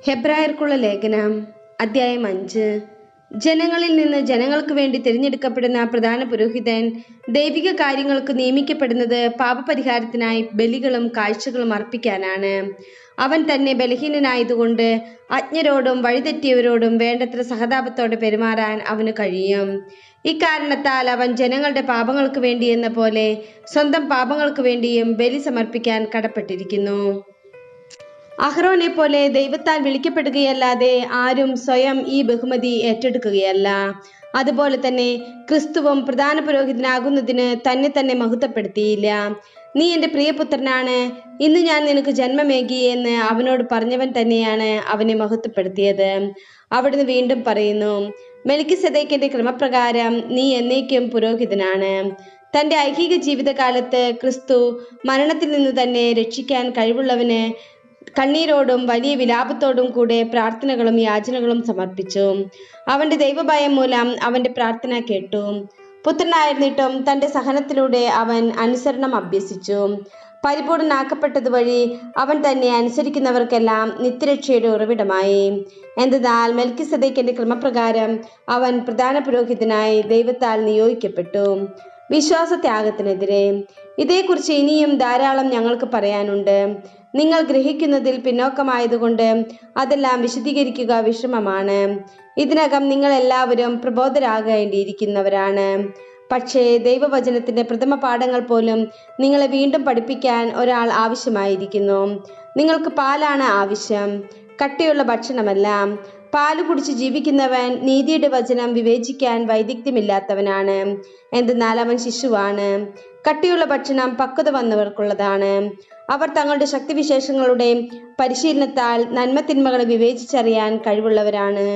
ഹെബ്രായർക്കുള്ള ലേഖനം അധ്യായം 5. ജനങ്ങളിൽ നിന്ന് ജനങ്ങൾക്ക് വേണ്ടി തിരഞ്ഞെടുക്കപ്പെടുന്ന പ്രധാന പുരോഹിതൻ ദൈവിക കാര്യങ്ങൾക്ക് നിയമിക്കപ്പെടുന്നത് പാപപരിഹാരത്തിനായി ബലികളും കാഴ്ചകളും അർപ്പിക്കാനാണ്. അവൻ തന്നെ ബലഹീനനായതുകൊണ്ട് അജ്ഞരോടും വഴിതെറ്റിയവരോടും വേണ്ടത്ര സഹതാപത്തോടെ പെരുമാറാൻ അവന് കഴിയും. ഇക്കാരണത്താൽ അവൻ ജനങ്ങളുടെ പാപങ്ങൾക്ക് വേണ്ടി എന്ന പോലെ സ്വന്തം പാപങ്ങൾക്ക് വേണ്ടിയും ബലി സമർപ്പിക്കാൻ കടപ്പെട്ടിരിക്കുന്നു. അഹ്റോനെ പോലെ ദൈവത്താൽ വിളിക്കപ്പെടുകയല്ലാതെ ആരും സ്വയം ഈ ബഹുമതി ഏറ്റെടുക്കുകയല്ല. അതുപോലെ തന്നെ ക്രിസ്തുവും പ്രധാന പുരോഹിതനാകുന്നതിന് തന്നെ മഹത്വപ്പെടുത്തിയില്ല. നീ എൻ്റെ പ്രിയപുത്രനാണ്, ഇന്ന് ഞാൻ നിനക്ക് ജന്മമേകി എന്ന് അവനോട് പറഞ്ഞവൻ തന്നെയാണ് അവനെ മഹത്വപ്പെടുത്തിയത്. അവിടുന്ന് വീണ്ടും പറയുന്നു, മെൽക്കിസേദെക്കിന്റെ ക്രമപ്രകാരം നീ എന്നേക്കും പുരോഹിതനാണ്. തൻ്റെ ഐഹിക ജീവിതകാലത്ത് ക്രിസ്തു മരണത്തിൽ നിന്ന് തന്നെ രക്ഷിക്കാൻ കഴിവുള്ളവന് കണ്ണീരോടും വലിയ വിലാപത്തോടും കൂടെ പ്രാർത്ഥനകളും യാചനകളും സമർപ്പിച്ചു. അവന്റെ ദൈവഭയം മൂലം അവന്റെ പ്രാർത്ഥന കേട്ടു. പുത്രനായിരുന്നിട്ടും തന്റെ സഹനത്തിലൂടെ അവൻ അനുസരണം അഭ്യസിച്ചു. പരിപൂർണനാക്കപ്പെട്ടത് വഴി അവൻ തന്നെ അനുസരിക്കുന്നവർക്കെല്ലാം നിത്യരക്ഷയുടെ ഉറവിടമായി. എന്തെന്നാൽ മെൽക്കിസേദെക്കിന്റെ ക്രമപ്രകാരം അവൻ പ്രധാന പുരോഹിതനായി ദൈവത്താൽ നിയോഗിക്കപ്പെട്ടു. വിശ്വാസത്യാഗത്തിനെതിരെ ഇതേക്കുറിച്ച് ഇനിയും ധാരാളം ഞങ്ങൾക്ക് പറയാനുണ്ട്. നിങ്ങൾ ഗ്രഹിക്കുന്നതിൽ പിന്നോക്കമായതുകൊണ്ട് അതെല്ലാം വിശദീകരിക്കുക വിഷമമാണ്. ഇതിനകം നിങ്ങൾ എല്ലാവരും പ്രബോധരാകേണ്ടിയിരിക്കുന്നവരാണ്. പക്ഷേ ദൈവവചനത്തിന്റെ പ്രഥമ പാഠങ്ങൾ പോലും നിങ്ങളെ വീണ്ടും പഠിപ്പിക്കാൻ ഒരാൾ ആവശ്യമായിരിക്കുന്നു. നിങ്ങൾക്ക് പാലാണ് ആവശ്യം, കട്ടിയുള്ള ഭക്ഷണമല്ല. പാല് കുടിച്ച് ജീവിക്കുന്നവൻ നീതിയുടെ വചനം വിവേചിക്കാൻ വൈദഗ്ധ്യമില്ലാത്തവനാണ്. എന്തെന്നാൽ അവൻ ശിശുവാണ്. കട്ടിയുള്ള ഭക്ഷണം പക്വത വന്നവർക്കുള്ളതാണ്. അവർ തങ്ങളുടെ ശക്തിവിശേഷങ്ങളുടെ പരിശീലനത്താൽ നന്മ തിന്മകളെ വിവേചിച്ചറിയാൻ കഴിവുള്ളവരാണ്.